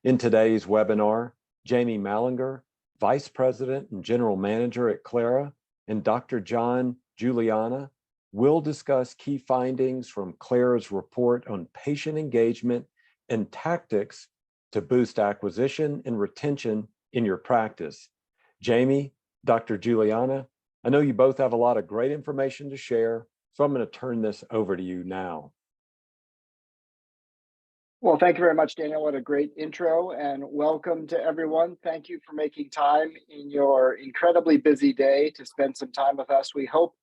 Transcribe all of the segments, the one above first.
In today's webinar, Jamie Mallinger, Vice President and General Manager at Clara, and Dr. John Juliana will discuss key findings from Clara's report on patient engagement and tactics to boost acquisition and retention in your practice. Jamie, Dr. Juliana, I know you both have a lot of great information to share, so I'm going to turn this over to you now. Well, thank you very much, Daniel. What a great intro, and welcome to everyone. Thank you for making time in your incredibly busy day to spend some time with us. We hope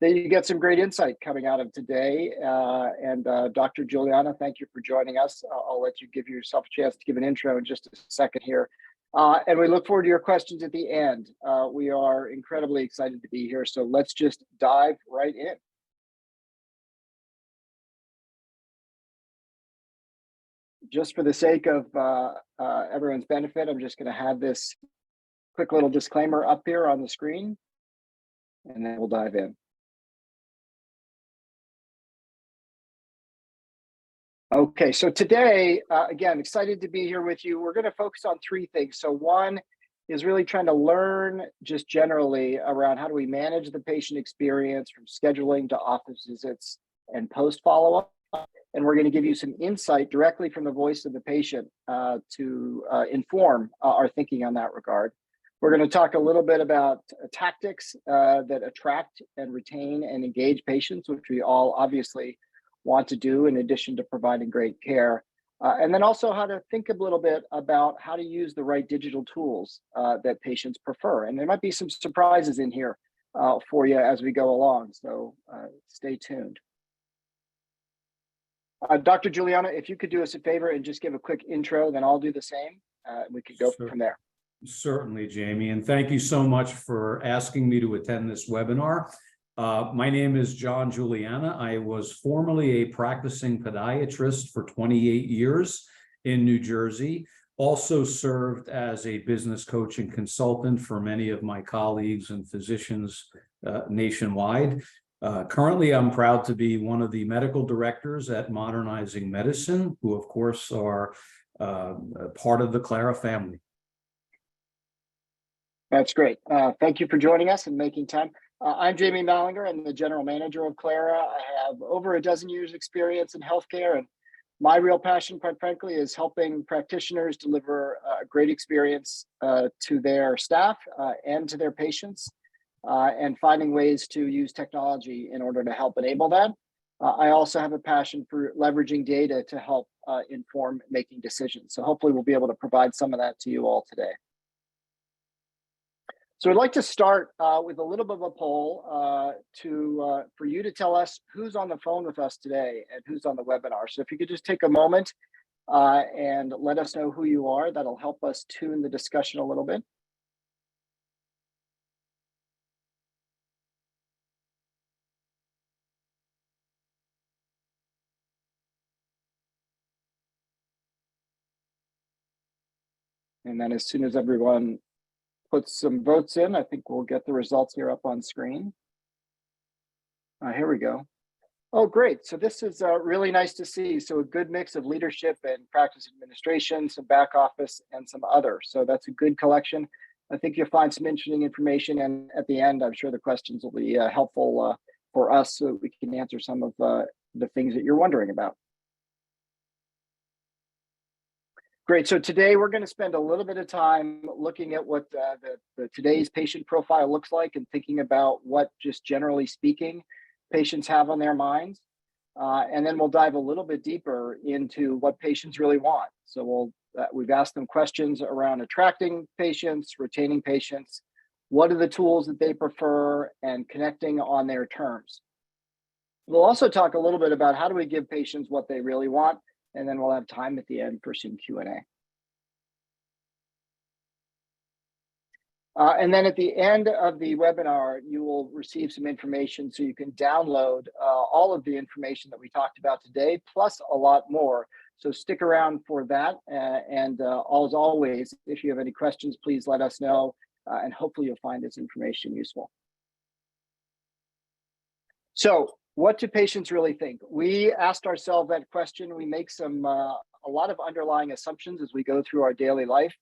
that you get some great insight coming out of today. Dr. Juliana, thank you for joining us. I'll let you give yourself a chance to give an intro in just a second here. And we look forward to your questions at the end. We are incredibly excited to be here, so let's just dive right in. Just for the sake of everyone's benefit, I'm just going to have this quick little disclaimer up here on the screen, and then we'll dive in. Okay, so today, again, excited to be here with you. We're going to focus on three things. So one is really trying to learn just generally around how do we manage the patient experience from scheduling to office visits and post follow-up. And we're going to give you some insight directly from the voice of the patient to inform our thinking on that regard. We're going to talk a little bit about tactics that attract and retain and engage patients, which we all obviously want to do in addition to providing great care. And then also how to think a little bit about how to use the right digital tools that patients prefer. And there might be some surprises in here for you as we go along, so stay tuned. Dr. Juliana, if you could do us a favor and just give a quick intro, then I'll do the same. We could go from there. Certainly, Jamie, and thank you so much for asking me to attend this webinar. My name is John Juliana. I was formerly a practicing podiatrist for 28 years in New Jersey. Also served as a business coach and consultant for many of my colleagues and physicians nationwide. Currently, I'm proud to be one of the medical directors at Modernizing Medicine, who of course are part of the Clara family. That's great. Thank you for joining us and making time. I'm Jamie Mallinger. I'm the general manager of Clara. I have over a dozen years experience in healthcare, and my real passion, quite frankly, is helping practitioners deliver a great experience to their staff and to their patients. And finding ways to use technology in order to help enable that. I also have a passion for leveraging data to help inform making decisions. So hopefully we'll be able to provide some of that to you all today. So I'd like to start with a little bit of a poll for you to tell us who's on the phone with us today and who's on the webinar. So if you could just take a moment and let us know who you are, that'll help us tune the discussion a little bit. And then as soon as everyone puts some votes in, I think we'll get the results here up on screen. Here we go. Oh, great. So this is really nice to see. So a good mix of leadership and practice administration, some back office, and some other. So that's a good collection. I think you'll find some interesting information. And at the end, I'm sure the questions will be helpful for us so we can answer some of the things that you're wondering about. Great. So today we're going to spend a little bit of time looking at what today's patient profile looks like and thinking about what, just generally speaking, patients have on their minds. And then we'll dive a little bit deeper into what patients really want. So we've asked them questions around attracting patients, retaining patients, what are the tools that they prefer, and connecting on their terms. We'll also talk a little bit about how do we give patients what they really want, and then we'll have time at the end for some Q&A. And then at the end of the webinar, you will receive some information so you can download all of the information that we talked about today, plus a lot more. So stick around for that. And as always, if you have any questions, please let us know. And hopefully you'll find this information useful. So what do patients really think? We asked ourselves that question. We make a lot of underlying assumptions as we go through our daily life,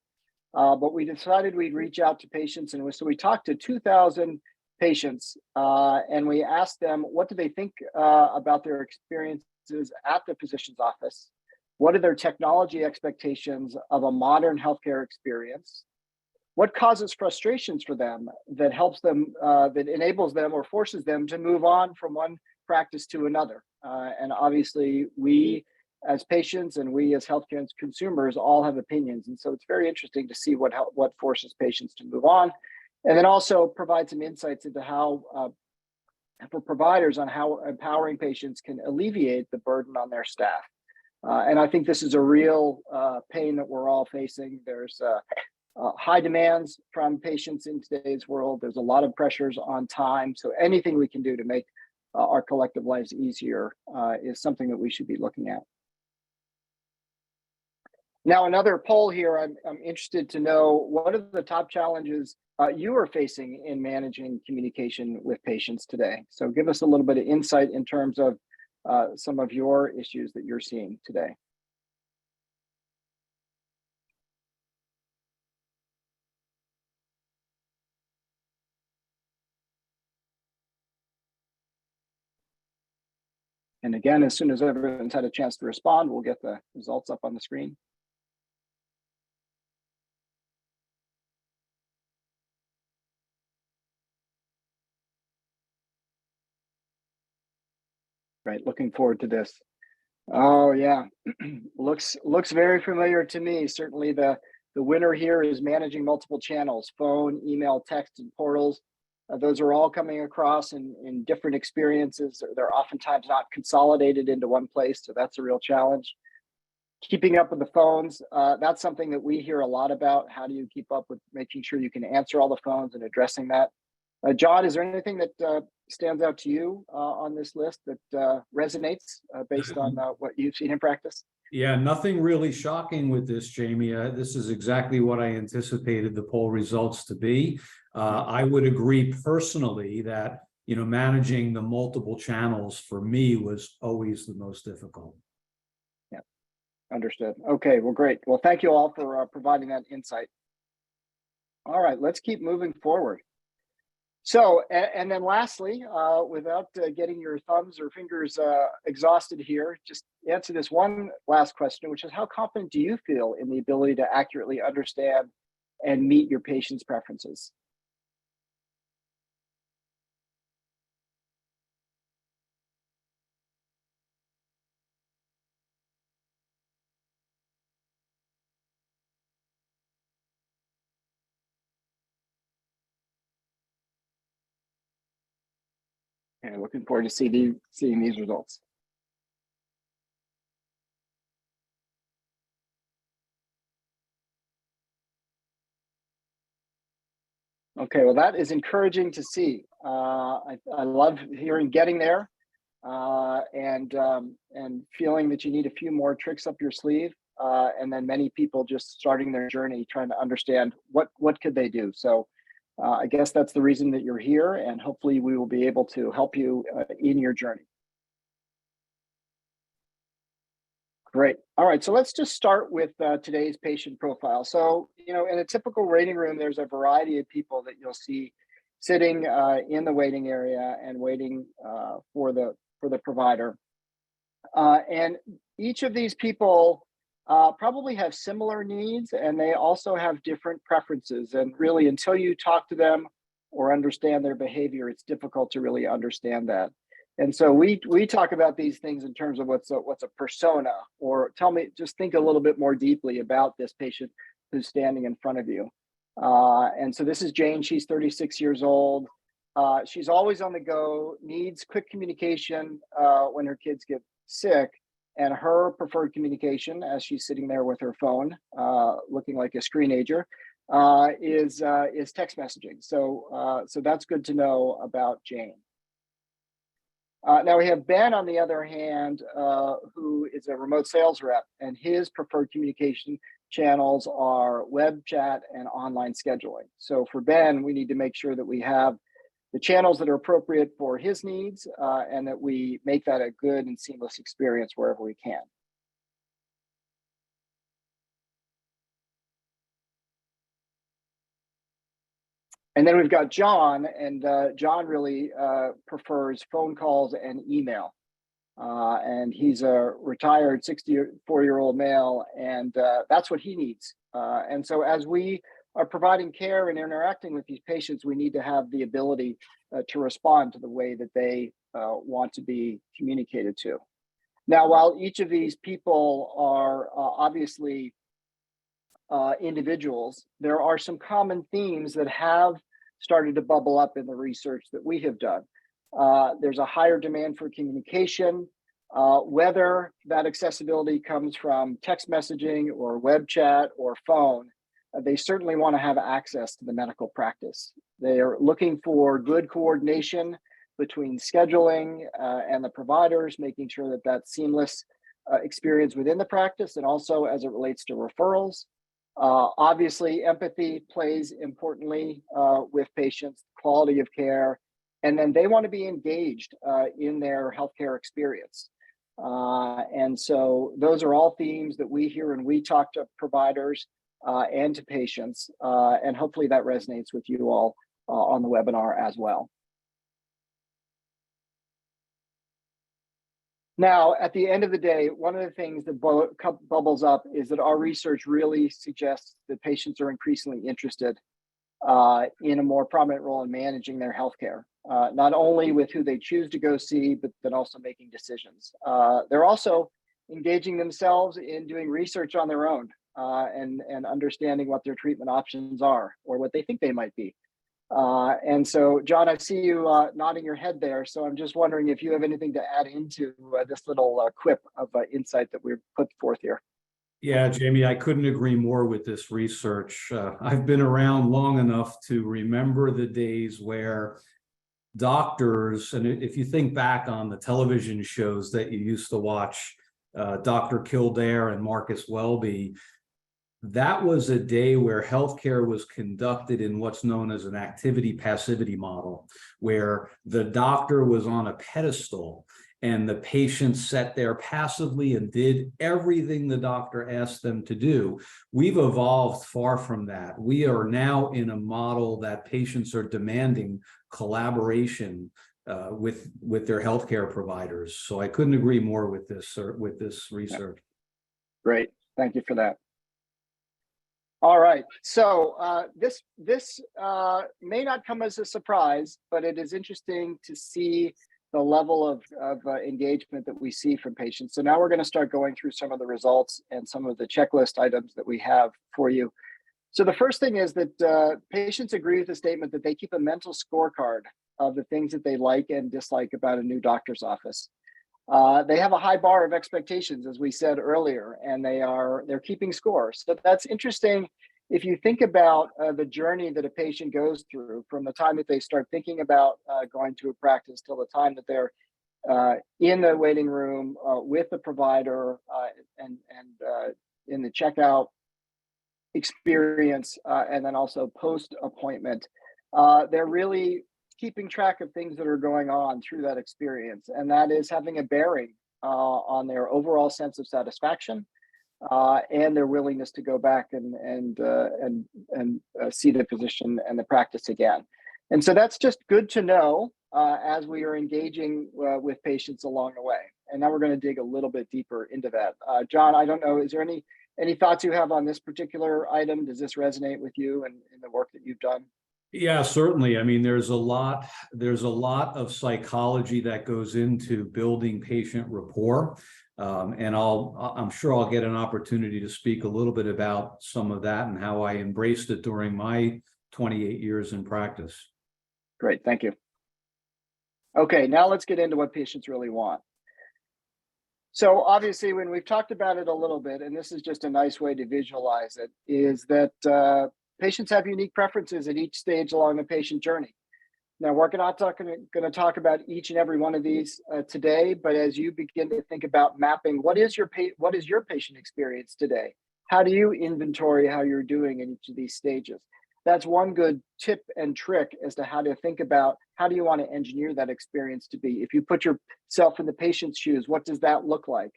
but we decided we'd reach out to patients, and so we talked to 2,000 patients, and we asked them what do they think about their experiences at the physician's office. What are their technology expectations of a modern healthcare experience? What causes frustrations for them that helps them, that enables them or forces them to move on from one practice to another? And obviously, we as patients and we as healthcare consumers all have opinions. And so it's very interesting to see what forces patients to move on. And then also provide some insights into how, for providers, on how empowering patients can alleviate the burden on their staff. And I think this is a real pain that we're all facing. There's high demands from patients in today's world. There's a lot of pressures on time. So anything we can do to make our collective lives easier is something that we should be looking at. Now, another poll here, I'm interested to know, what are the top challenges you are facing in managing communication with patients today? So give us a little bit of insight in terms of some of your issues that you're seeing today. And again, as soon as everyone's had a chance to respond, we'll get the results up on the screen. Right, looking forward to this. Oh yeah, looks very familiar to me. Certainly the winner here is managing multiple channels: phone, email, text, and portals. Those are all coming across in different experiences. They're oftentimes not consolidated into one place, so that's a real challenge. Keeping up with the phones, that's something that we hear a lot about. How do you keep up with making sure you can answer all the phones and addressing that? John, is there anything that stands out to you on this list that resonates based on what you've seen in practice? Yeah, nothing really shocking with this, Jamie. This is exactly what I anticipated the poll results to be. I would agree personally that, managing the multiple channels for me was always the most difficult. Yeah, understood. Okay, well, great. Well, thank you all for providing that insight. All right, let's keep moving forward. So, and then lastly, without getting your thumbs or fingers exhausted here, just answer this one last question, which is, how confident do you feel in the ability to accurately understand and meet your patient's preferences? And looking forward to seeing these results. Okay, well, that is encouraging to see. I love getting there, and feeling that you need a few more tricks up your sleeve, and then many people just starting their journey, trying to understand what could they do. So I guess that's the reason that you're here, and hopefully we will be able to help you in your journey. Great. All right, so let's just start with today's patient profile. So, in a typical waiting room, there's a variety of people that you'll see sitting in the waiting area and waiting for the provider. And each of these people probably have similar needs, and they also have different preferences. And really, until you talk to them or understand their behavior, it's difficult to really understand that. And so we talk about these things in terms of what's a persona, or just think a little bit more deeply about this patient who's standing in front of you. And so this is Jane. She's 36 years old. She's always on the go, needs quick communication when her kids get sick. And her preferred communication, as she's sitting there with her phone, looking like a screenager, is text messaging. So that's good to know about Jane. Now we have Ben, on the other hand, who is a remote sales rep, and his preferred communication channels are web chat and online scheduling. So for Ben, we need to make sure that we have the channels that are appropriate for his needs, and that we make that a good and seamless experience wherever we can. And then we've got John, and John really prefers phone calls and email. And he's a retired 64-year-old male, and that's what he needs. And so as we are providing care and interacting with these patients, we need to have the ability to respond to the way that they want to be communicated to. Now, while each of these people are obviously individuals, there are some common themes that have started to bubble up in the research that we have done. There's a higher demand for communication, whether that accessibility comes from text messaging or web chat or phone. They certainly want to have access to the medical practice. They are looking for good coordination between scheduling and the providers, making sure that that's seamless experience within the practice, and also as it relates to referrals. Obviously, empathy plays importantly with patients, quality of care, and then they want to be engaged in their healthcare experience. And so those are all themes that we hear when we talk to providers and to patients, and hopefully that resonates with you all on the webinar as well. Now, at the end of the day, one of the things that bubbles up is that our research really suggests that patients are increasingly interested in a more prominent role in managing their healthcare, not only with who they choose to go see, but then also making decisions. They're also engaging themselves in doing research on their own and understanding what their treatment options are or what they think they might be. And so, John, I see you nodding your head there. So I'm just wondering if you have anything to add into this little quip of insight that we've put forth here. Yeah, Jamie, I couldn't agree more with this research. I've been around long enough to remember the days where doctors, and if you think back on the television shows that you used to watch, Dr. Kildare and Marcus Welby, that was a day where healthcare was conducted in what's known as an activity passivity model, where the doctor was on a pedestal and the patients sat there passively and did everything the doctor asked them to do. We've evolved far from that. We are now in a model that patients are demanding collaboration with their healthcare providers. So I couldn't agree more with this research. Great, thank you for that. All right, so this may not come as a surprise, but it is interesting to see the level of engagement that we see from patients. So now we're going to start going through some of the results and some of the checklist items that we have for you. So the first thing is that patients agree with the statement that they keep a mental scorecard of the things that they like and dislike about a new doctor's office. They have a high bar of expectations, as we said earlier, and they're keeping score. So that's interesting. If you think about the journey that a patient goes through from the time that they start thinking about going to a practice till the time that they're in the waiting room with the provider and in the checkout experience, and then also post-appointment, they're really keeping track of things that are going on through that experience, and that is having a bearing on their overall sense of satisfaction and their willingness to go back and see the physician and the practice again. And so that's just good to know as we are engaging with patients along the way. And now we're going to dig a little bit deeper into that. John, I don't know, is there any thoughts you have on this particular item? Does this resonate with you and in the work that you've done? Yeah, certainly. I mean, there's a lot of psychology that goes into building patient rapport. And I'm sure I'll get an opportunity to speak a little bit about some of that and how I embraced it during my 28 years in practice. Great, thank you. Okay, now let's get into what patients really want. So obviously, when we've talked about it a little bit, and this is just a nice way to visualize it, is that patients have unique preferences at each stage along the patient journey. Now, we're not going to talk about each and every one of these today, but as you begin to think about mapping, what is your patient experience today? How do you inventory how you're doing in each of these stages? that's one good tip and trick as to how to think about how do you want to engineer that experience to be. If you put yourself in the patient's shoes, what does that look like?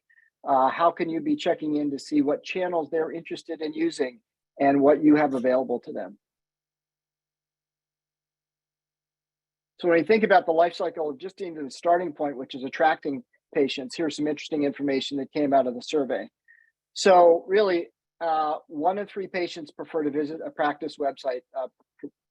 How can you be checking in to see what channels they're interested in using and what you have available to them? So when you think about the life cycle, just into the starting point, which is attracting patients, here's some interesting information that came out of the survey. So really, 1 in 3 patients prefer to visit a practice website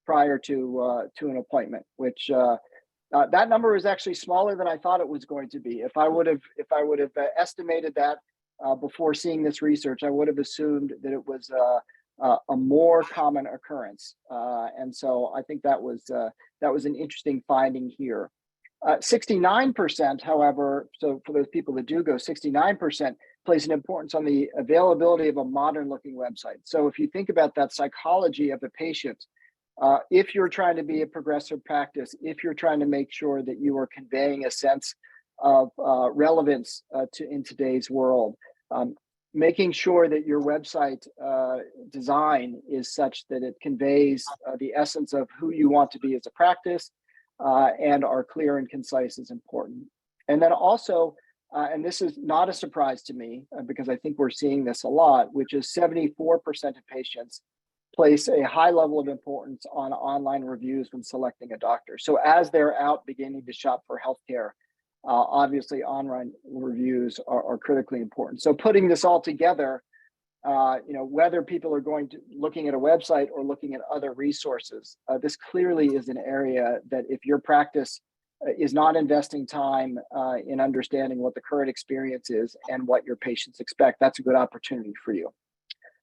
prior to an appointment, which that number is actually smaller than I thought it was going to be. If I would have estimated that before seeing this research, I would have assumed that it was a more common occurrence, and so I think that was an interesting finding here. 69%, however, so for those people that do go, 69% place an importance on the availability of a modern-looking website. So if you think about that psychology of the patient, if you're trying to be a progressive practice, if you're trying to make sure that you are conveying a sense of relevance in today's world, making sure that your website design is such that it conveys the essence of who you want to be as a practice and are clear and concise is important. And then also, and this is not a surprise to me because I think we're seeing this a lot, which is 74% of patients place a high level of importance on online reviews when selecting a doctor. So as they're out beginning to shop for healthcare, obviously online reviews are critically important. So putting this all together, whether people are looking at a website or looking at other resources, this clearly is an area that if your practice is not investing time in understanding what the current experience is and what your patients expect, that's a good opportunity for you.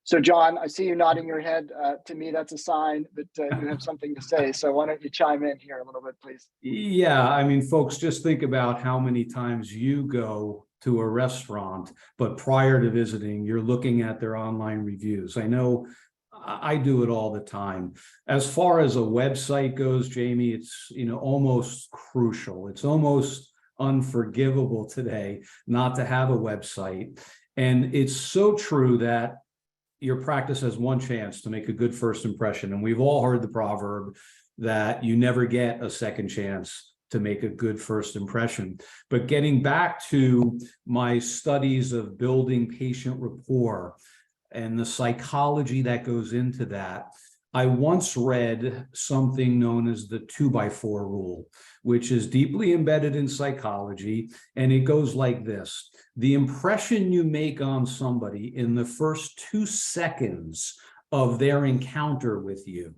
So John, I see you nodding your head. To me, that's a sign that you have something to say. So why don't you chime in here a little bit, please? Yeah, I mean, folks, just think about how many times you go to a restaurant, but prior to visiting, you're looking at their online reviews. I know I do it all the time. As far as a website goes, Jamie, it's almost crucial. It's almost unforgivable today not to have a website. And it's so true that your practice has one chance to make a good first impression. And we've all heard the proverb that you never get a second chance to make a good first impression. But getting back to my studies of building patient rapport and the psychology that goes into that, I once read something known as the 2x4 rule, which is deeply embedded in psychology. And it goes like this: the impression you make on somebody in the first 2 seconds of their encounter with you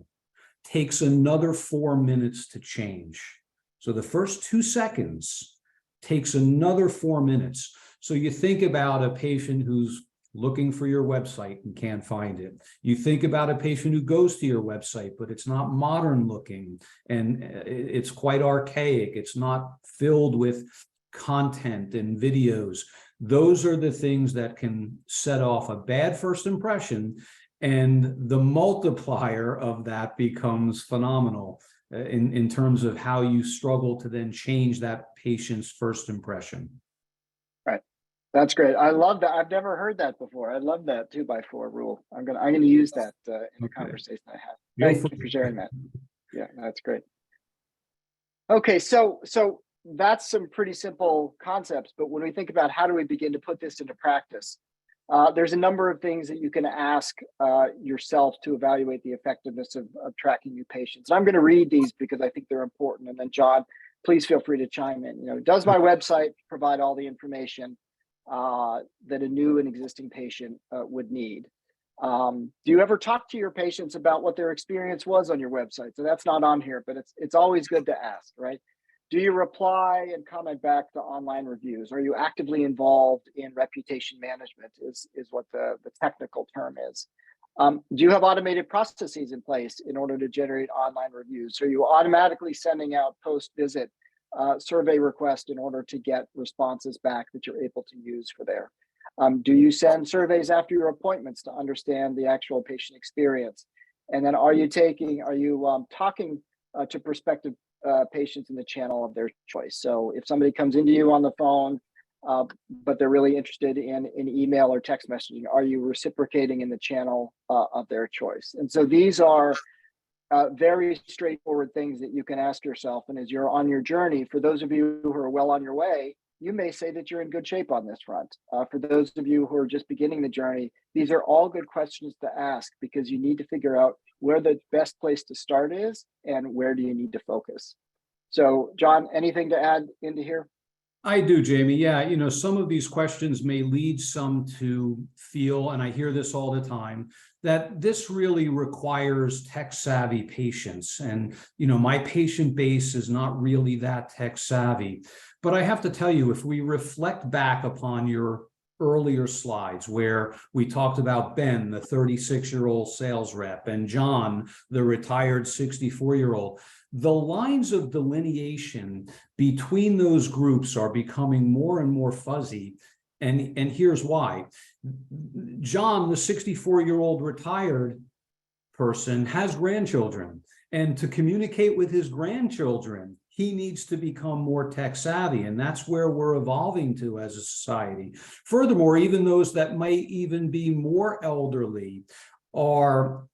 takes another 4 minutes to change. So the first 2 seconds takes another 4 minutes. So you think about a patient who's looking for your website and can't find it. You think about a patient who goes to your website, but it's not modern looking and it's quite archaic. It's not filled with content and videos. Those are the things that can set off a bad first impression, and the multiplier of that becomes phenomenal in terms of how you struggle to then change that patient's first impression. Right. That's great. I love that. I've never heard that before. I love that 2x4 rule. I'm gonna use that in the conversation I have. Thank you for sharing that. Yeah, that's great. Okay, so that's some pretty simple concepts, but when we think about how do we begin to put this into practice, there's a number of things that you can ask yourself to evaluate the effectiveness of tracking new patients. And I'm going to read these because I think they're important. And then John, please feel free to chime in. Does my website provide all the information that a new and existing patient would need? Do you ever talk to your patients about what their experience was on your website? So that's not on here, but it's always good to ask, right? Do you reply and comment back to online reviews? Are you actively involved in reputation management is what the technical term is. Do you have automated processes in place in order to generate online reviews? Are you automatically sending out post-visit survey requests in order to get responses back that you're able to use for there? Do you send surveys after your appointments to understand the actual patient experience? And then are you talking to prospective patients in the channel of their choice? So if somebody comes into you on the phone, but they're really interested in email or text messaging, are you reciprocating in the channel of their choice? And so these are very straightforward things that you can ask yourself. And as you're on your journey, for those of you who are well on your way, you may say that you're in good shape on this front. For those of you who are just beginning the journey, these are all good questions to ask, because you need to figure out where the best place to start is and where do you need to focus. So, John, anything to add into here? I do, Jamie. Yeah, some of these questions may lead some to feel, and I hear this all the time, that this really requires tech-savvy patients. And, my patient base is not really that tech-savvy. But I have to tell you, if we reflect back upon your earlier slides where we talked about Ben, the 36-year-old sales rep, and John, the retired 64-year-old, the lines of delineation between those groups are becoming more and more fuzzy. And here's why. John, the 64-year-old retired person, has grandchildren. And to communicate with his grandchildren, he needs to become more tech savvy. And that's where we're evolving to as a society. Furthermore, even those that might even be more elderly are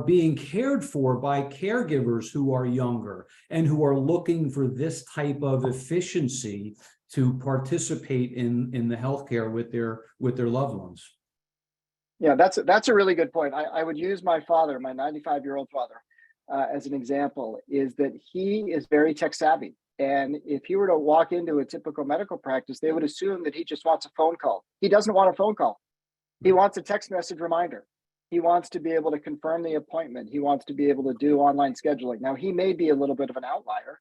being cared for by caregivers who are younger and who are looking for this type of efficiency to participate in the healthcare with their loved ones. Yeah, that's a really good point. I would use my father, my 95-year-old father, as an example, is that he is very tech savvy. And if he were to walk into a typical medical practice, they would assume that he just wants a phone call. He doesn't want a phone call. He wants a text message reminder. He wants to be able to confirm the appointment. He wants to be able to do online scheduling. Now, he may be a little bit of an outlier,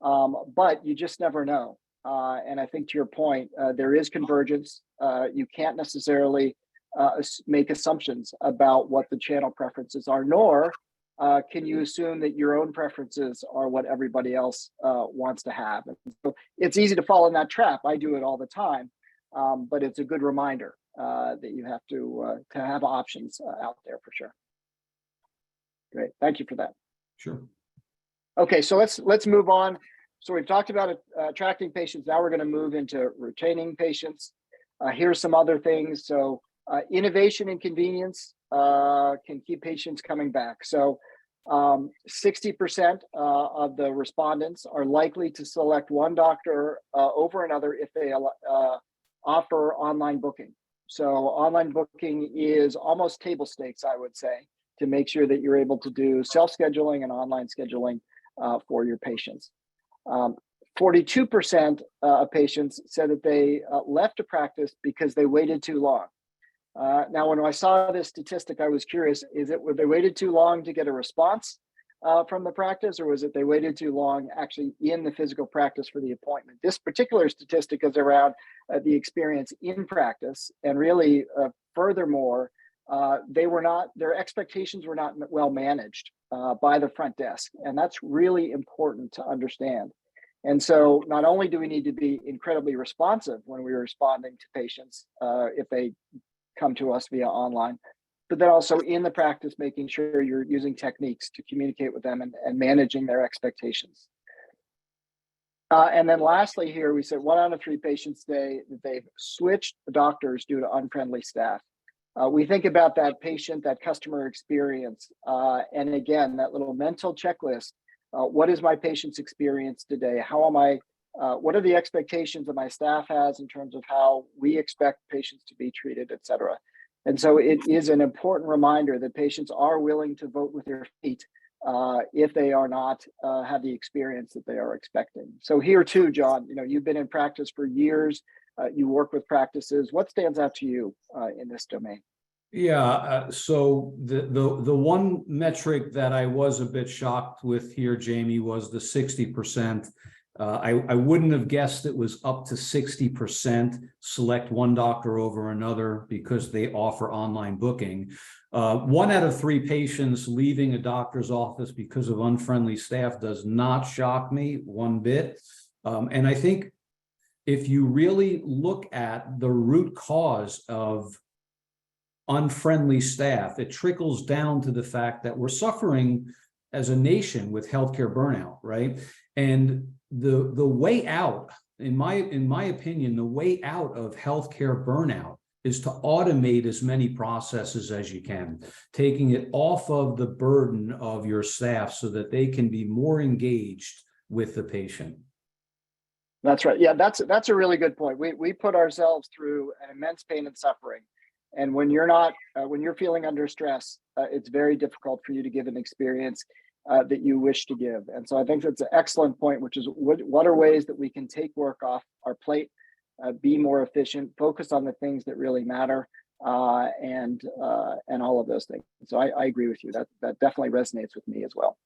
but you just never know. And I think to your point, there is convergence. You can't necessarily make assumptions about what the channel preferences are, nor can you assume that your own preferences are what everybody else wants to have. And so it's easy to fall in that trap. I do it all the time, but it's a good reminder that you have to have options out there for sure. Great, thank you for that. Sure. Okay, so let's move on. So we've talked about attracting patients. Now we're going to move into retaining patients. Here's some other things. So innovation and convenience can keep patients coming back. So 60% of the respondents are likely to select one doctor over another if they offer online booking. So online booking is almost table stakes, I would say, to make sure that you're able to do self-scheduling and online scheduling for your patients. 42% of patients said that they left a practice because they waited too long. Now, when I saw this statistic, I was curious, were they waited too long to get a response from the practice, or was it they waited too long actually in the physical practice for the appointment? This particular statistic is around the experience in practice, and really, furthermore, their expectations were not well managed by the front desk, and that's really important to understand. And so not only do we need to be incredibly responsive when we're responding to patients if they come to us via online, but then also in the practice, making sure you're using techniques to communicate with them and managing their expectations. And then lastly here, we said 1 out of 3 patients say that they've switched doctors due to unfriendly staff. We think about that patient, that customer experience, and again, that little mental checklist. What is my patient's experience today? How am I? What are the expectations that my staff has in terms of how we expect patients to be treated, et cetera? And so it is an important reminder that patients are willing to vote with their feet if they are not have the experience that they are expecting. So here too, John, you've been in practice for years. You work with practices. What stands out to you in this domain? Yeah, so the one metric that I was a bit shocked with here, Jamie, was the 60%. I wouldn't have guessed it was up to 60% select one doctor over another because they offer online booking. 1 out of 3 patients leaving a doctor's office because of unfriendly staff does not shock me one bit. And I think if you really look at the root cause of unfriendly staff, it trickles down to the fact that we're suffering as a nation with healthcare burnout, right? And the way out, in my opinion, the way out of healthcare burnout is to automate as many processes as you can, taking it off of the burden of your staff so that they can be more engaged with the patient. That's right. Yeah, that's a really good point. We put ourselves through an immense pain and suffering, and when you're feeling under stress, it's very difficult for you to give an experience that you wish to give. And so I think that's an excellent point, which is what are ways that we can take work off our plate, be more efficient, focus on the things that really matter, and all of those things. So I agree with you. That definitely resonates with me as well.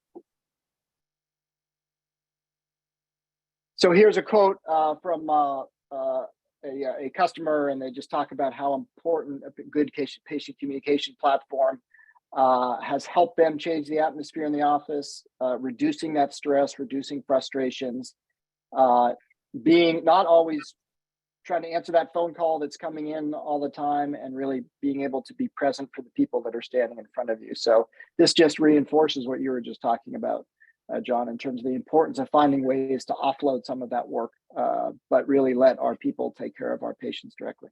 So here's a quote from a customer, and they just talk about how important a good patient communication platform has helped them change the atmosphere in the office, reducing that stress, reducing frustrations, being not always trying to answer that phone call that's coming in all the time, and really being able to be present for the people that are standing in front of you. So this just reinforces what you were just talking about, John, in terms of the importance of finding ways to offload some of that work, but really let our people take care of our patients directly.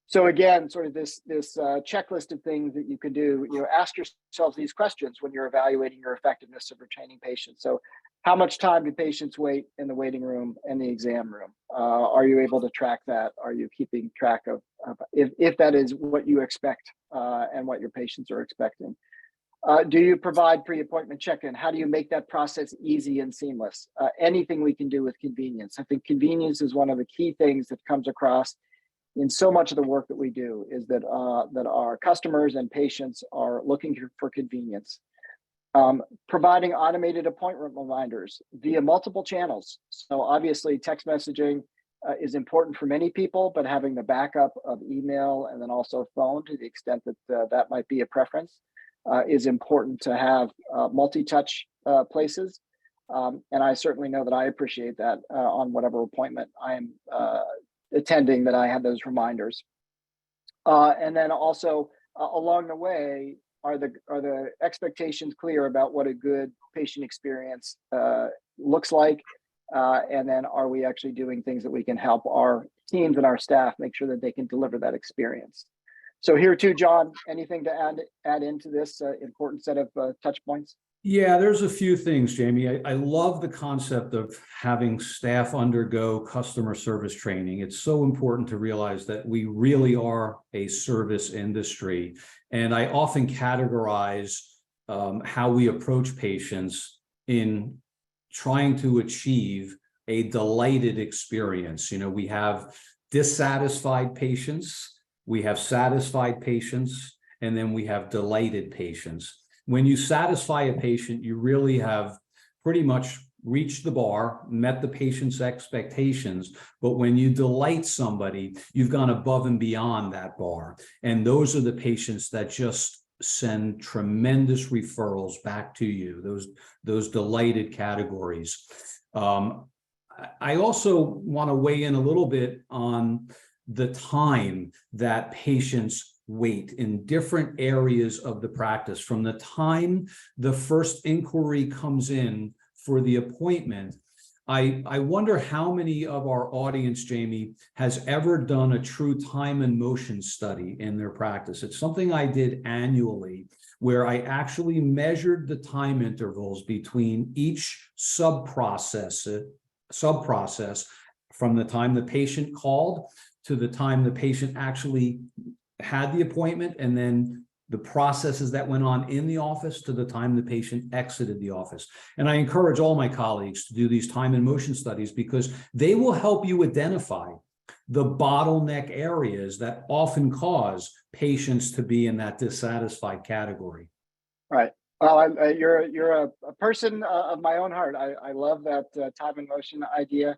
So again, sort of this checklist of things that you can do. Ask yourselves these questions when you're evaluating your effectiveness of retaining patients. So, how much time do patients wait in the waiting room and the exam room? Are you able to track that? Are you keeping track of if that is what you expect and what your patients are expecting? Do you provide pre-appointment check-in? How do you make that process easy and seamless? Anything we can do with convenience. I think convenience is one of the key things that comes across in so much of the work that we do, is that our customers and patients are looking for convenience. Providing automated appointment reminders via multiple channels. So obviously text messaging is important for many people, but having the backup of email and then also phone, to the extent that that might be a preference, is important to have multi-touch places. And I certainly know that I appreciate that on whatever appointment I am attending, that I have those reminders. And then also along the way, are the expectations clear about what a good patient experience looks like? And then are we actually doing things that we can help our teams and our staff make sure that they can deliver that experience? So here too, John, anything to add into this important set of touch points? Yeah, there's a few things, Jamie. I love the concept of having staff undergo customer service training. It's so important to realize that we really are a service industry. And I often categorize how we approach patients in trying to achieve a delighted experience. We have dissatisfied patients, we have satisfied patients, and then we have delighted patients. When you satisfy a patient, you really have pretty much reached the bar, met the patient's expectations. But when you delight somebody, you've gone above and beyond that bar. And those are the patients that just send tremendous referrals back to you, those delighted categories. I also want to weigh in a little bit on the time that patients wait in different areas of the practice. From the time the first inquiry comes in for the appointment, I wonder how many of our audience, Jamie, has ever done a true time and motion study in their practice. It's something I did annually, where I actually measured the time intervals between each sub-process from the time the patient called to the time the patient actually had the appointment, and then the processes that went on in the office to the time the patient exited the office. And I encourage all my colleagues to do these time and motion studies, because they will help you identify the bottleneck areas that often cause patients to be in that dissatisfied category. Right. Well, you're a person of my own heart. I love that time and motion idea.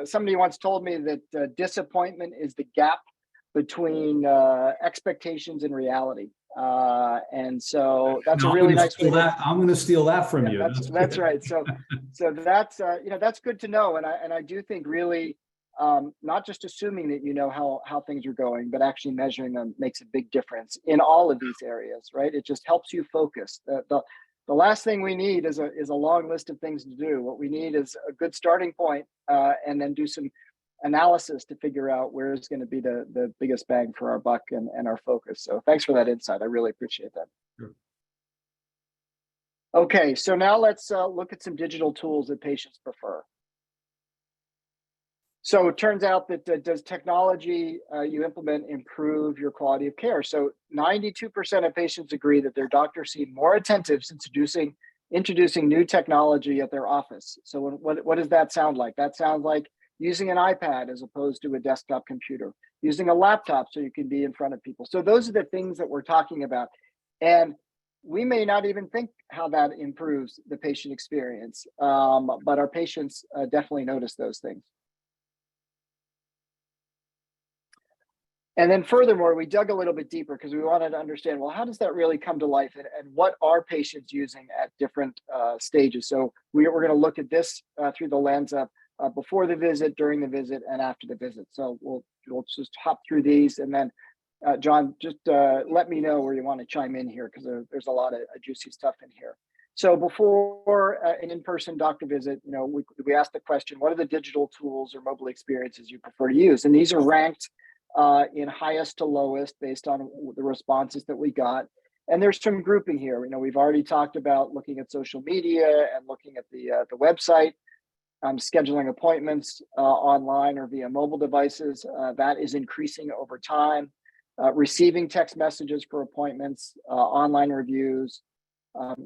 Somebody once told me that disappointment is the gap between expectations and reality. And so that's a really nice way. I'm going to steal that from you. That's right. So that's that's good to know. And I do think really not just assuming that you know how things are going, but actually measuring them makes a big difference in all of these areas, right? It just helps you focus. The last thing we need is a long list of things to do. What we need is a good starting point, and then do some analysis to figure out where is going to be the biggest bang for our buck and our focus. So thanks for that insight. I really appreciate that. Sure. Okay, so now let's look at some digital tools that patients prefer. So it turns out that does technology you implement improve your quality of care? So 92% of patients agree that their doctors seem more attentive since introducing new technology at their office. So what does that sound like? That sounds like using an iPad as opposed to a desktop computer, using a laptop so you can be in front of people. So those are the things that we're talking about. And we may not even think how that improves the patient experience, but our patients definitely notice those things. And then furthermore, we dug a little bit deeper because we wanted to understand, well, how does that really come to life, and what are patients using at different stages? So we're going to look at this through the lens of before the visit, during the visit, and after the visit. So we'll just hop through these, and then John, just let me know where you want to chime in here, because there's a lot of juicy stuff in here. So before an in-person doctor visit, we asked the question, what are the digital tools or mobile experiences you prefer to use? And these are ranked in highest to lowest based on the responses that we got. And there's some grouping here. We've already talked about looking at social media and looking at the website, scheduling appointments online or via mobile devices. That is increasing over time. Receiving text messages for appointments, online reviews,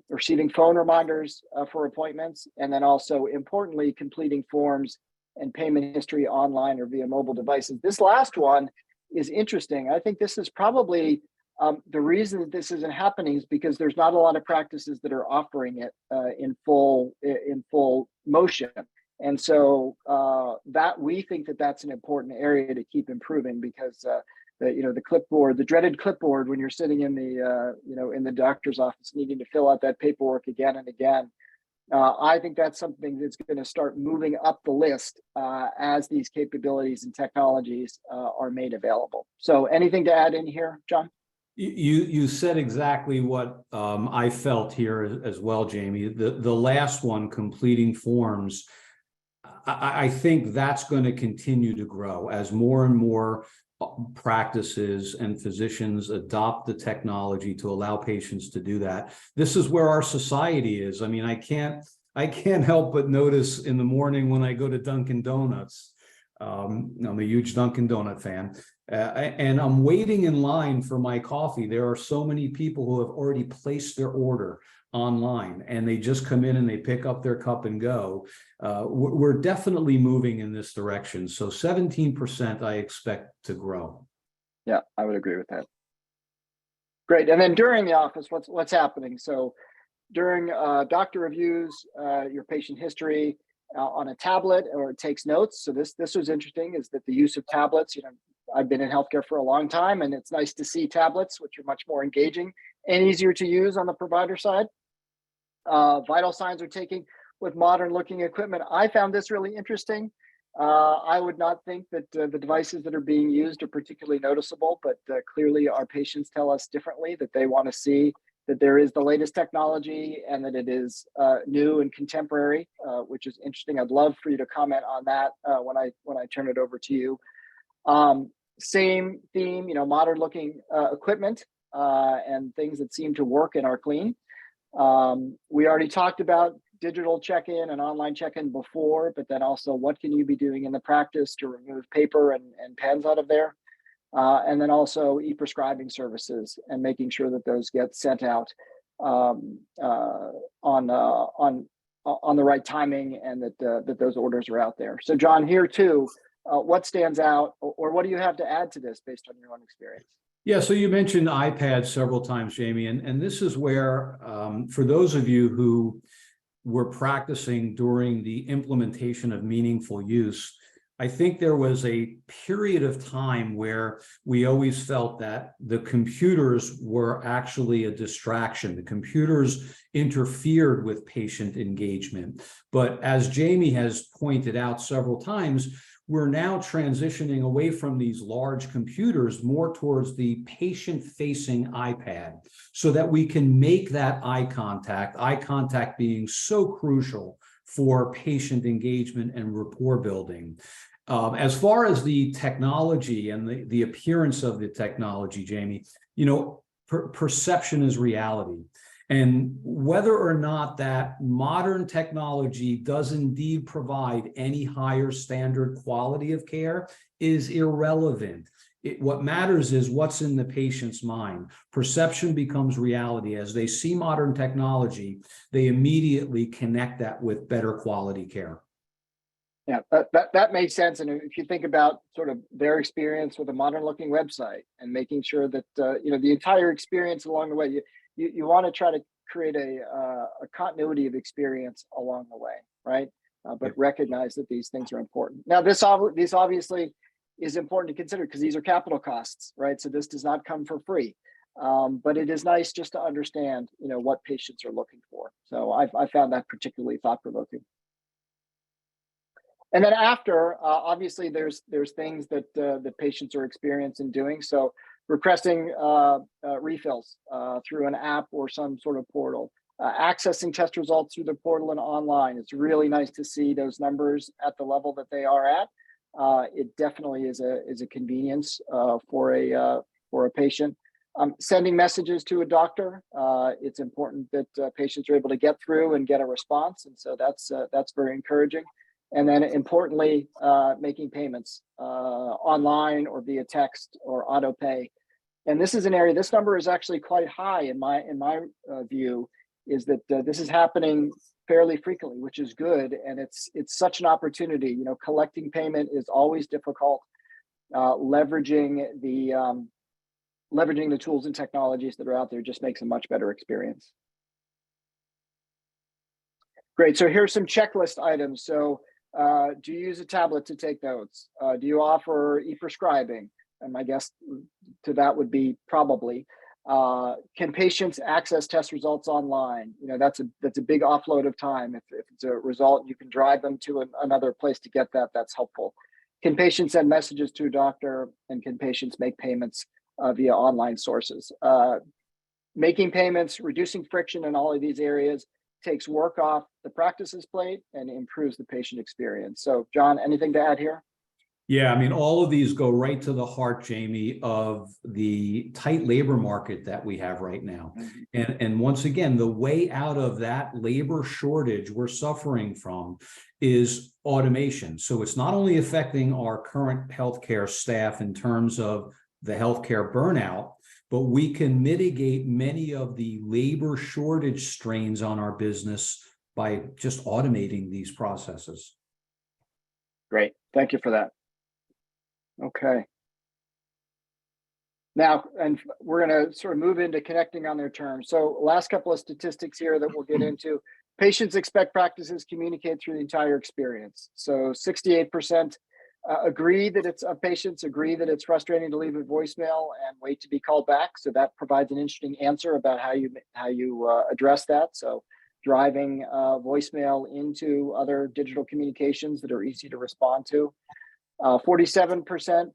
receiving phone reminders for appointments, and then also importantly, completing forms and payment history online or via mobile devices. This last one is interesting. I think this is probably the reason that this isn't happening is because there's not a lot of practices that are offering it in full motion. And so that we think that that's an important area to keep improving, because the clipboard, the dreaded clipboard, when you're sitting in the doctor's office needing to fill out that paperwork again and again. I think that's something that's going to start moving up the list as these capabilities and technologies are made available. So anything to add in here, John? You said exactly what I felt here as well, Jamie. The last one, completing forms, I think that's going to continue to grow as more and more practices and physicians adopt the technology to allow patients to do that. This is where our society is. I mean, I can't help but notice in the morning when I go to Dunkin' Donuts. I'm a huge Dunkin' Donut fan, and I'm waiting in line for my coffee. There are so many people who have already placed their order online, and they just come in and they pick up their cup and go. We're definitely moving in this direction. So 17% I expect to grow. Yeah, I would agree with that. Great. And then during the office, what's happening? So during doctor reviews, your patient history on a tablet, or it takes notes. So this was interesting, is that the use of tablets, I've been in healthcare for a long time, and it's nice to see tablets, which are much more engaging and easier to use on the provider side. Vital signs are taken with modern looking equipment. I found this really interesting. I would not think that the devices that are being used are particularly noticeable, but clearly our patients tell us differently, that they want to see that there is the latest technology and that it is new and contemporary, which is interesting. I'd love for you to comment on that when I turn it over to you. Same theme, modern looking equipment and things that seem to work and are clean. We already talked about digital check-in and online check-in before, but then also what can you be doing in the practice to remove paper and pens out of there? And then also e-prescribing services and making sure that those get sent out on the right timing, and that those orders are out there. So John, here too, what stands out, or what do you have to add to this based on your own experience? Yeah, so you mentioned iPads several times, Jamie, and this is where, for those of you who were practicing during the implementation of meaningful use, I think there was a period of time where we always felt that the computers were actually a distraction. The computers interfered with patient engagement. But as Jamie has pointed out several times, we're now transitioning away from these large computers more towards the patient-facing iPad, so that we can make that eye contact being so crucial for patient engagement and rapport building. As far as the technology and the appearance of the technology, Jamie, perception is reality. And whether or not that modern technology does indeed provide any higher standard quality of care is irrelevant. What matters is what's in the patient's mind. Perception becomes reality. As they see modern technology, they immediately connect that with better quality care. Yeah, that makes sense. And if you think about sort of their experience with a modern looking website and making sure that, the entire experience along the way, you want to try to create a continuity of experience along the way, right? But recognize that these things are important. Now, this obviously is important to consider because these are capital costs, right? So this does not come for free. But it is nice just to understand, what patients are looking for. So I found that particularly thought-provoking. And then after, obviously, there's things that the patients are experiencing doing. So requesting refills through an app or some sort of portal, accessing test results through the portal and online. It's really nice to see those numbers at the level that they are at. It definitely is a convenience for a patient. Sending messages to a doctor. It's important that patients are able to get through and get a response, and so that's very encouraging. And then importantly, making payments online or via text or auto pay. And this is an area, this number is actually quite high in my view, is that this is happening fairly frequently, which is good. And it's such an opportunity. Collecting payment is always difficult. Leveraging the tools and technologies that are out there just makes a much better experience. Great, so here's some checklist items. So do you use a tablet to take notes? Do you offer e-prescribing? And my guess to that would be probably. Can patients access test results online? That's a big offload of time. If it's a result, you can drive them to another place to get that. That's helpful. Can patients send messages to a doctor, and can patients make payments via online sources? Making payments, reducing friction in all of these areas takes work off the practice's plate and improves the patient experience. So, John, anything to add here? Yeah, all of these go right to the heart, Jamie, of the tight labor market that we have right now. And once again, the way out of that labor shortage we're suffering from is automation. So it's not only affecting our current healthcare staff in terms of the healthcare burnout, but we can mitigate many of the labor shortage strains on our business by just automating these processes. Great, thank you for that. Okay. Now, and we're going to sort of move into connecting on their terms. So last couple of statistics here that we'll get into. Patients expect practices communicate through the entire experience. So 68% agree that patients agree that it's frustrating to leave a voicemail and wait to be called back. So that provides an interesting answer about how you address that. So driving voicemail into other digital communications that are easy to respond to. 47%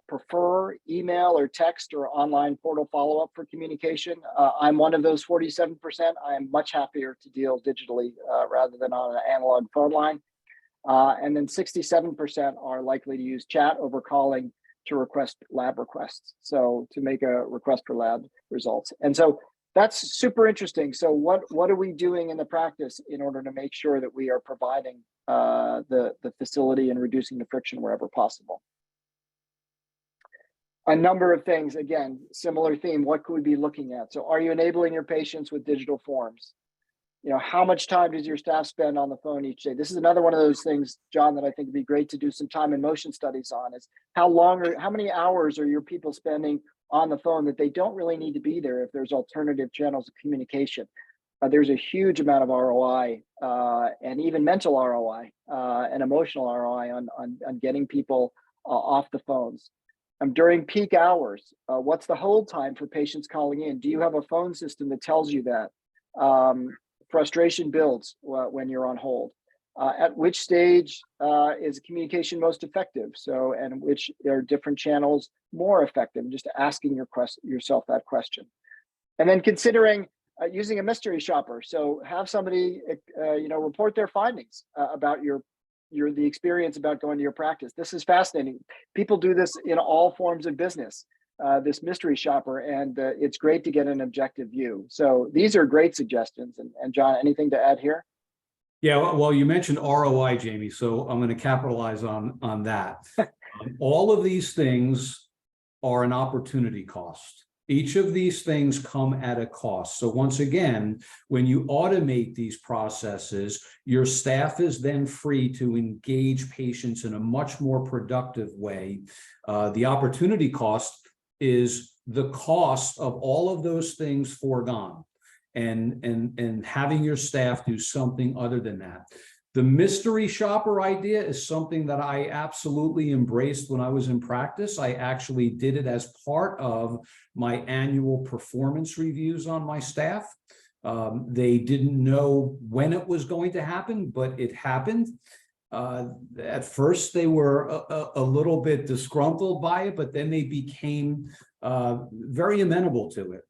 prefer email or text or online portal follow-up for communication. I'm one of those 47%. I am much happier to deal digitally rather than on an analog phone line. And then 67% are likely to use chat over calling to request lab requests. So to make a request for lab results. And so that's super interesting. So what are we doing in the practice in order to make sure that we are providing the facility and reducing the friction wherever possible? A number of things, again, similar theme, what could we be looking at? So are you enabling your patients with digital forms? How much time does your staff spend on the phone each day? This is another one of those things, John, that I think would be great to do some time and motion studies on, is how many hours are your people spending on the phone that they don't really need to be there if there's alternative channels of communication? There's a huge amount of ROI and even mental ROI and emotional ROI on getting people off the phones. During peak hours, what's the hold time for patients calling in? Do you have a phone system that tells you that? Frustration builds when you're on hold. At which stage is communication most effective? So, and which are different channels more effective? Just asking yourself that question. And then considering using a mystery shopper. So have somebody, report their findings about your the experience about going to your practice. This is fascinating. People do this in all forms of business, this mystery shopper, and it's great to get an objective view. So these are great suggestions. And John, anything to add here? Yeah, well, you mentioned ROI, Jamie, so I'm going to capitalize on that. All of these things are an opportunity cost. Each of these things come at a cost. So once again, when you automate these processes, your staff is then free to engage patients in a much more productive way. The opportunity cost is the cost of all of those things foregone. And having your staff do something other than that. The mystery shopper idea is something that I absolutely embraced when I was in practice. I actually did it as part of my annual performance reviews on my staff. They didn't know when it was going to happen, but it happened. At first, they were a little bit disgruntled by it, but then they became very amenable to it.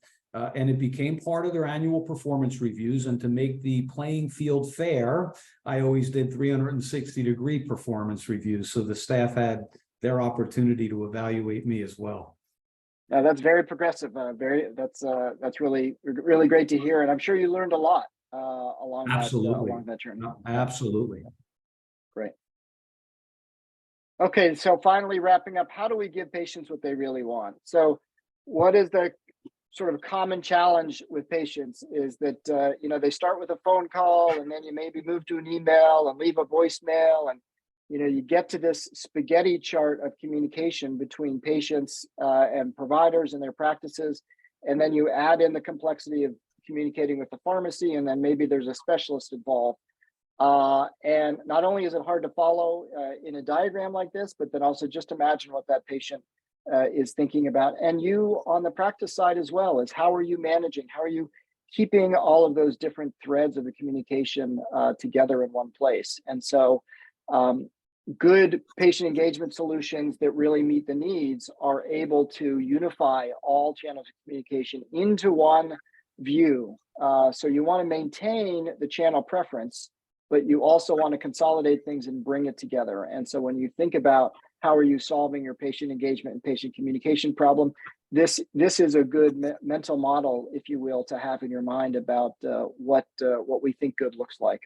And it became part of their annual performance reviews. And to make the playing field fair, I always did 360-degree performance reviews. So the staff had their opportunity to evaluate me as well. Now that's very progressive. That's really great to hear. And I'm sure you learned a lot along that journey. Absolutely. Great. Okay, so finally wrapping up, how do we give patients what they really want? So what is the sort of common challenge with patients is that, they start with a phone call and then you maybe move to an email and leave a voicemail. And, you get to this spaghetti chart of communication between patients and providers and their practices. And then you add in the complexity of communicating with the pharmacy, and then maybe there's a specialist involved. And not only is it hard to follow in a diagram like this, but then also just imagine what that patient is thinking about. And you on the practice side as well, is how are you managing? How are you keeping all of those different threads of the communication together in one place? And so good patient engagement solutions that really meet the needs are able to unify all channels of communication into one view. So you want to maintain the channel preference, but you also want to consolidate things and bring it together. And so when you think about how are you solving your patient engagement and patient communication problem, this is a good mental model, if you will, to have in your mind about what we think good looks like.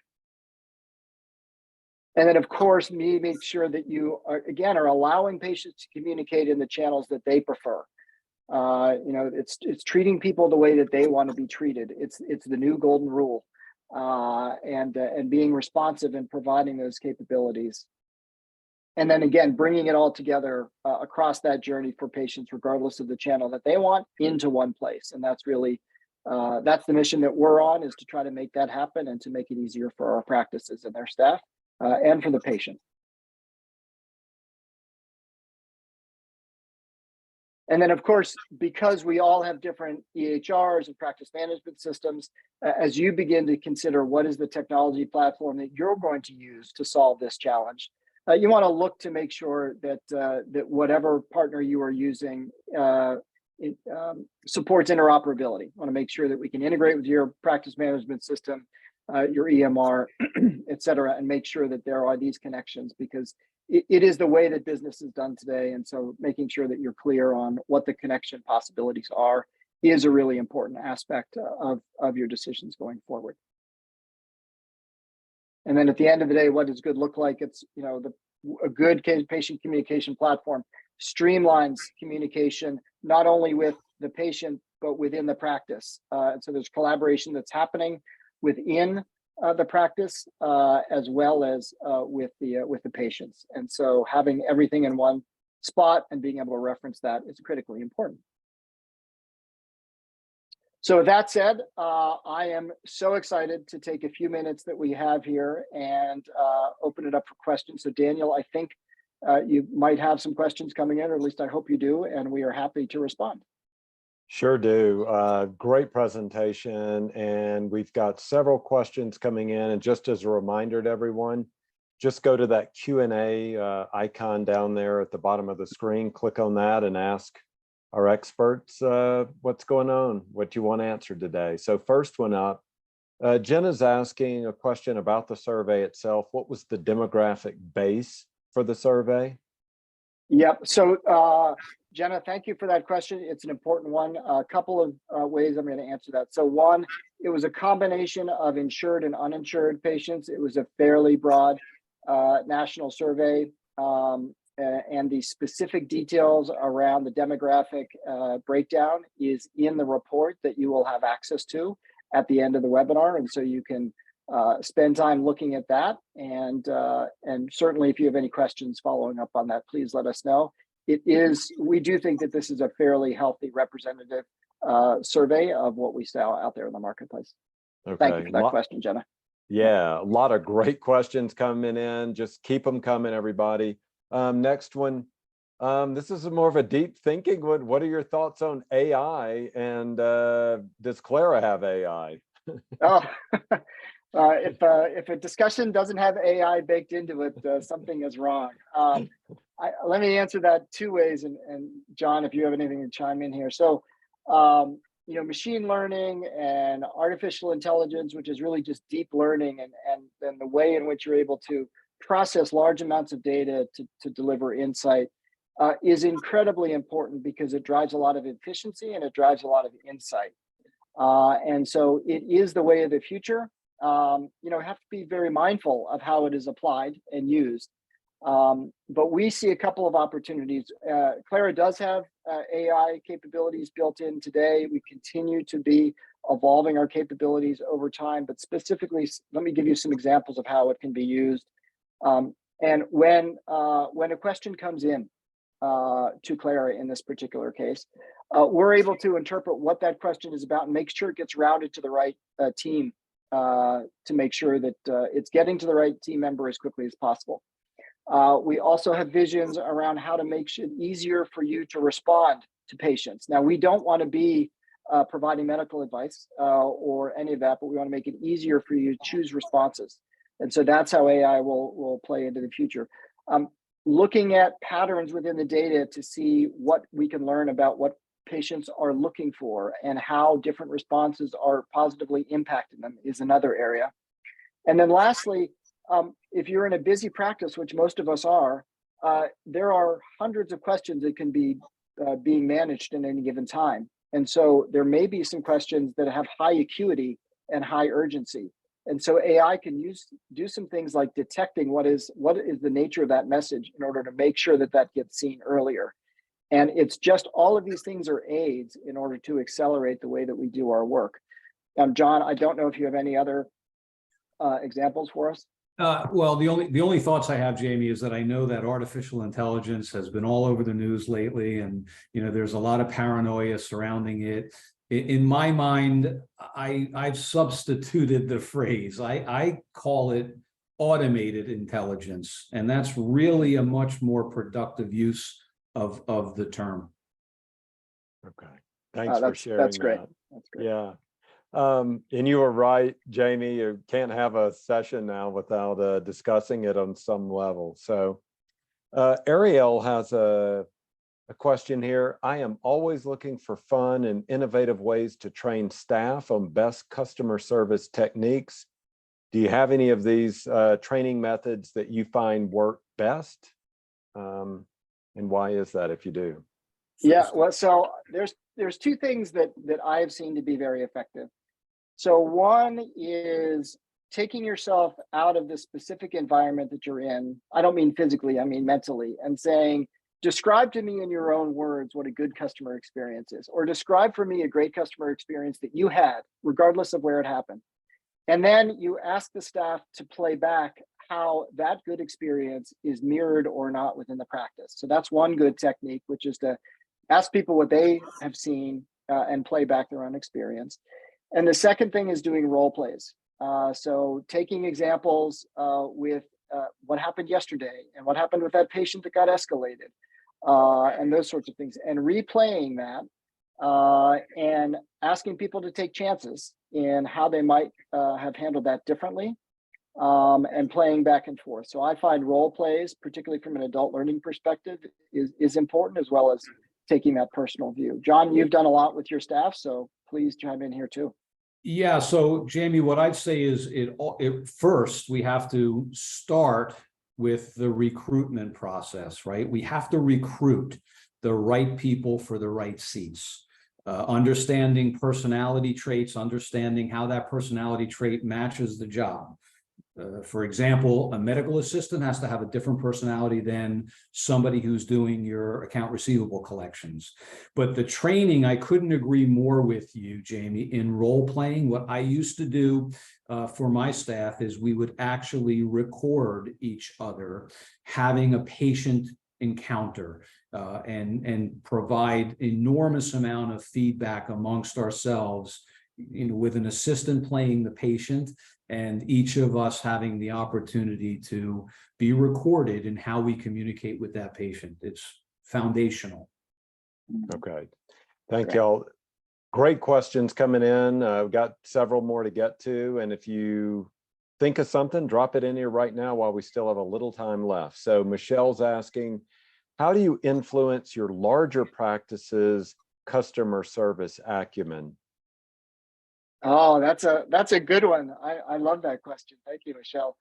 And then, of course, make sure that you are allowing patients to communicate in the channels that they prefer. It's treating people the way that they want to be treated. It's the new golden rule. And being responsive and providing those capabilities. And then again, bringing it all together across that journey for patients, regardless of the channel that they want, into one place. And that's really, that's the mission that we're on, is to try to make that happen and to make it easier for our practices and their staff and for the patient. And then, of course, because we all have different EHRs and practice management systems, as you begin to consider what is the technology platform that you're going to use to solve this challenge, you want to look to make sure that that whatever partner you are using supports interoperability. You want to make sure that we can integrate with your practice management system, your EMR, et cetera, and make sure that there are these connections, because it is the way that business is done today. And so making sure that you're clear on what the connection possibilities are is a really important aspect of your decisions going forward. And then at the end of the day, what does good look like? It's, a good patient communication platform streamlines communication, not only with the patient, but within the practice. And so there's collaboration that's happening within the practice as well as with the patients. And so having everything in one spot and being able to reference that is critically important. So with that said, I am so excited to take a few minutes that we have here and open it up for questions. So Daniel, I think you might have some questions coming in, or at least I hope you do, and we are happy to respond. Sure do. Great presentation. And we've got several questions coming in. And just as a reminder to everyone, just go to that Q&A icon down there at the bottom of the screen, click on that and ask our experts what's going on, what you want answered today. So first one up, Jenna's asking a question about the survey itself. What was the demographic base for the survey? Yep. So, Jenna, thank you for that question. It's an important one. A couple of ways I'm going to answer that. So one, it was a combination of insured and uninsured patients. It was a fairly broad national survey. And the specific details around the demographic breakdown is in the report that you will have access to at the end of the webinar. And so you can spend time looking at that. And certainly if you have any questions following up on that, please let us know. We do think that this is a fairly healthy representative survey of what we saw out there in the marketplace. Okay. Thank you for that question, Jenna. Yeah, a lot of great questions coming in. Just keep them coming, everybody. Next one. This is more of a deep thinking one. What are your thoughts on AI, and does Clara have AI? Oh, if a discussion doesn't have AI baked into it, something is wrong. Let me answer that two ways, and John, if you have anything to chime in here. So, machine learning and artificial intelligence, which is really just deep learning, and the way in which you're able to process large amounts of data to deliver insight, is incredibly important because it drives a lot of efficiency and it drives a lot of insight. And so it is the way of the future. Have to be very mindful of how it is applied and used. But we see a couple of opportunities. Clara does have AI capabilities built in today. We continue to be evolving our capabilities over time, but specifically, let me give you some examples of how it can be used. And when a question comes in to Clara in this particular case, we're able to interpret what that question is about and make sure it gets routed to the right team to make sure that it's getting to the right team member as quickly as possible. We also have visions around how to make it easier for you to respond to patients. Now, we don't want to be providing medical advice or any of that, but we want to make it easier for you to choose responses. And so that's how AI will play into the future. Looking at patterns within the data to see what we can learn about what patients are looking for and how different responses are positively impacting them is another area. And then lastly, if you're in a busy practice, which most of us are, there are hundreds of questions that can be being managed in any given time. And so there may be some questions that have high acuity and high urgency. And so AI can do some things like detecting what is the nature of that message in order to make sure that gets seen earlier. And it's just all of these things are aids in order to accelerate the way that we do our work. John, I don't know if you have any other examples for us. Well, the only thoughts I have, Jamie, is that I know that artificial intelligence has been all over the news lately, and there's a lot of paranoia surrounding it. In my mind, I've substituted the phrase. I call it automated intelligence, and that's really a much more productive use of the term. Okay, thanks for sharing. That's great. That's great. Yeah. And you were right, Jamie, you can't have a session now without discussing it on some level. So Ariel has a question here. I am always looking for fun and innovative ways to train staff on best customer service techniques. Do you have any of these training methods that you find work best? And why is that if you do? Yeah, well, so there's two things that I have seen to be very effective. So one is taking yourself out of the specific environment that you're in. I don't mean physically, I mean mentally, and saying, describe to me in your own words what a good customer experience is, or describe for me a great customer experience that you had, regardless of where it happened. And then you ask the staff to play back how that good experience is mirrored or not within the practice. So that's one good technique, which is to ask people what they have seen and play back their own experience. And the second thing is doing role plays. So taking examples with what happened yesterday and what happened with that patient that got escalated and those sorts of things, and replaying that and asking people to take chances in how they might have handled that differently, and playing back and forth. So I find role plays, particularly from an adult learning perspective, is important, as well as taking that personal view. John, you've done a lot with your staff, so please chime in here too. Yeah, so Jamie, what I'd say is first, we have to start with the recruitment process, right? We have to recruit the right people for the right seats. Understanding personality traits, understanding how that personality trait matches the job. For example, a medical assistant has to have a different personality than somebody who's doing your account receivable collections. But the training, I couldn't agree more with you, Jamie, in role playing. What I used to do for my staff is we would actually record each other having a patient encounter and provide enormous amount of feedback amongst ourselves, with an assistant playing the patient and each of us having the opportunity to be recorded in how we communicate with that patient. It's foundational. Okay. Thank Great. y'all. Great questions coming in. We've got several more to get to. And if you think of something, drop it in here right now while we still have a little time left. So Michelle's asking, how do you influence your larger practices' customer service acumen? Oh, that's a good one. I love that question. Thank you, Michelle.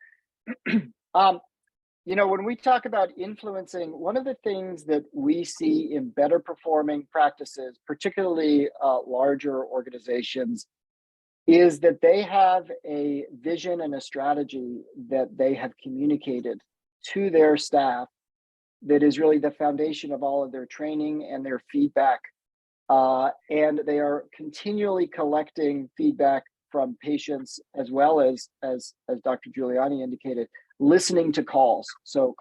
When we talk about influencing, one of the things that we see in better performing practices, particularly larger organizations, is that they have a vision and a strategy that they have communicated to their staff that is really the foundation of all of their training and their feedback. And they are continually collecting feedback from patients, as well as Dr. Giuliani indicated, listening to calls. So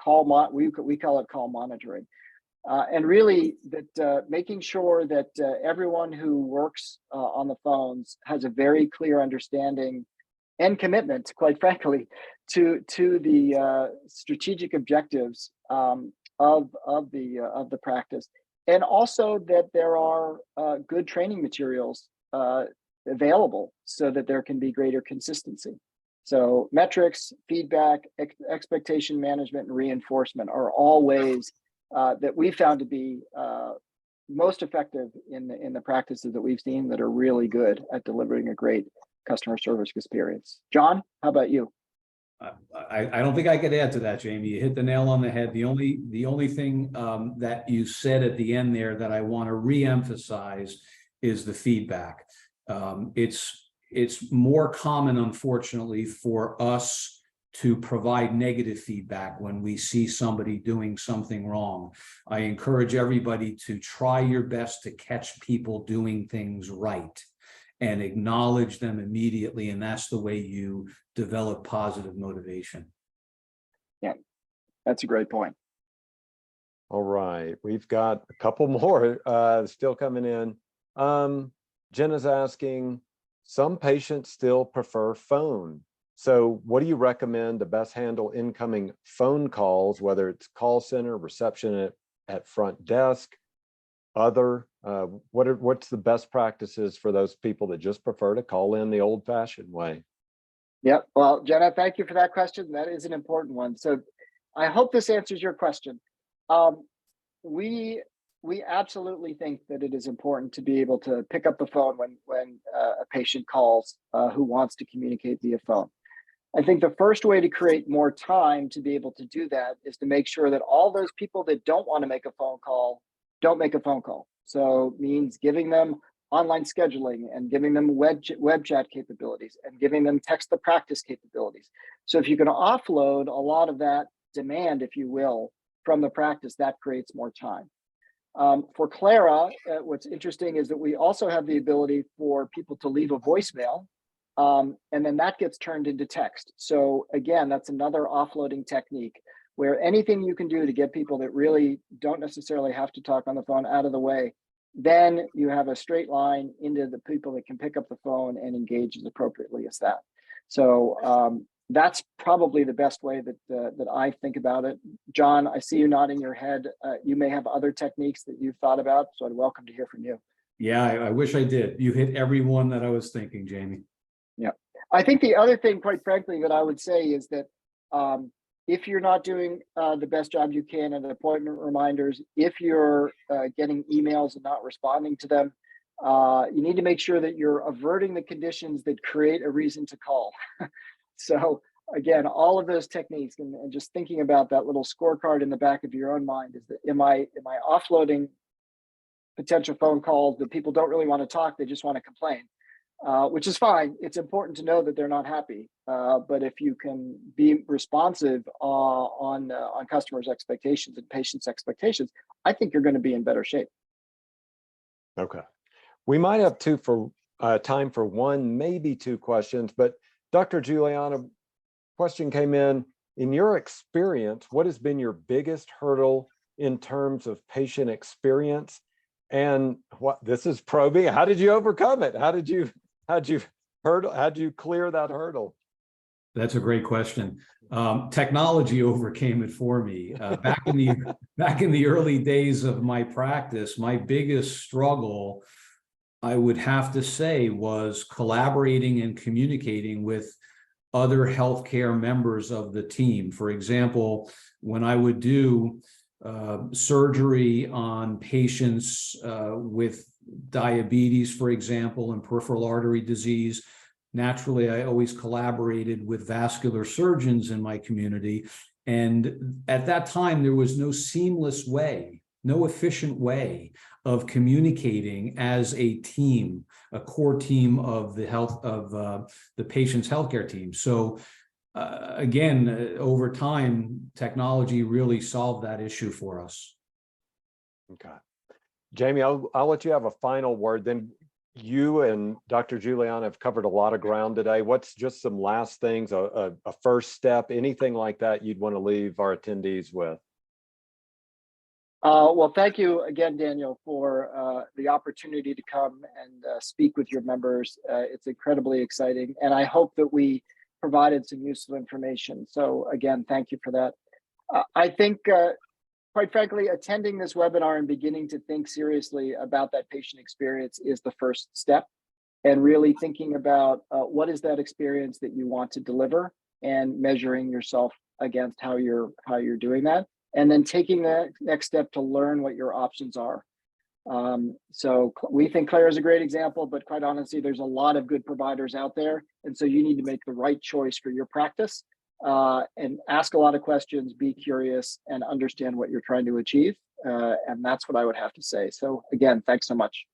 we call it call monitoring, and really that making sure that everyone who works on the phones has a very clear understanding and commitment, quite frankly, to the strategic objectives of the practice. And also that there are good training materials available so that there can be greater consistency. So metrics, feedback, expectation management, and reinforcement are all ways that we found to be most effective in the practices that we've seen that are really good at delivering a great customer service experience. John, how about you? I don't think I could add to that, Jamie. You hit the nail on the head. The only thing that you said at the end there that I want to reemphasize is the feedback. It's more common, unfortunately, for us to provide negative feedback when we see somebody doing something wrong. I encourage everybody to try your best to catch people doing things right and acknowledge them immediately. And that's the way you develop positive motivation. Yeah, that's a great point. All right, we've got a couple more still coming in. Jenna's asking, some patients still prefer phone. So what do you recommend to best handle incoming phone calls, whether it's call center, reception at front desk, other? What's the best practices for those people that just prefer to call in the old-fashioned way? Yep. Well, Jenna, thank you for that question. That is an important one. So I hope this answers your question. We absolutely think that it is important to be able to pick up the phone when a patient calls who wants to communicate via phone. I think the first way to create more time to be able to do that is to make sure that all those people that don't want to make a phone call don't make a phone call. So means giving them online scheduling and giving them web chat capabilities and giving them text to practice capabilities. So if you can offload a lot of that demand, if you will, from the practice, that creates more time. For Clara, what's interesting is that we also have the ability for people to leave a voicemail, and then that gets turned into text. So again, that's another offloading technique where anything you can do to get people that really don't necessarily have to talk on the phone out of the way, then you have a straight line into the people that can pick up the phone and engage as appropriately as that. So that's probably the best way that I think about it. John, I see you nodding your head. You may have other techniques that you've thought about, so I'd welcome to hear from you. Yeah, I wish I did. You hit every one that I was thinking, Jamie. Yeah, I think the other thing, quite frankly, that I would say is that if you're not doing the best job you can at appointment reminders, if you're getting emails and not responding to them, You need to make sure that you're averting the conditions that create a reason to call. So again, all of those techniques and just thinking about that little scorecard in the back of your own mind is that am I offloading potential phone calls that people don't really want to talk, they just want to complain, which is fine. It's important to know that they're not happy. But if you can be responsive on customers' expectations and patients' expectations, I think you're going to be in better shape. Okay. We might have time for one, maybe two questions, but Dr. Juliana, question came in your experience, what has been your biggest hurdle in terms of patient experience? And what this is probing, how did you overcome it? How did you clear that hurdle? That's a great question. Technology overcame it for me. Back in the early days of my practice, my biggest struggle, I would have to say, was collaborating and communicating with other healthcare members of the team. For example, when I would do surgery on patients with diabetes, for example, and peripheral artery disease, naturally, I always collaborated with vascular surgeons in my community. And at that time, there was no seamless way, no efficient way of communicating as a team, a core team of the patient's healthcare team. So again, over time, technology really solved that issue for us. Okay. Jamie, I'll let you have a final word. Then you and Dr. Juliana have covered a lot of ground today. What's just some last things, a first step, anything like that you'd want to leave our attendees with? Well, thank you again, Daniel, for the opportunity to come and speak with your members. It's incredibly exciting, and I hope that we provided some useful information. So again, thank you for that. I think, quite frankly, attending this webinar and beginning to think seriously about that patient experience is the first step, and really thinking about what is that experience that you want to deliver and measuring yourself against how you're doing that. And then taking the next step to learn what your options are. So we think Clara is a great example, but quite honestly, there's a lot of good providers out there. And so you need to make the right choice for your practice and ask a lot of questions, be curious, and understand what you're trying to achieve. And that's what I would have to say. So again, thanks so much.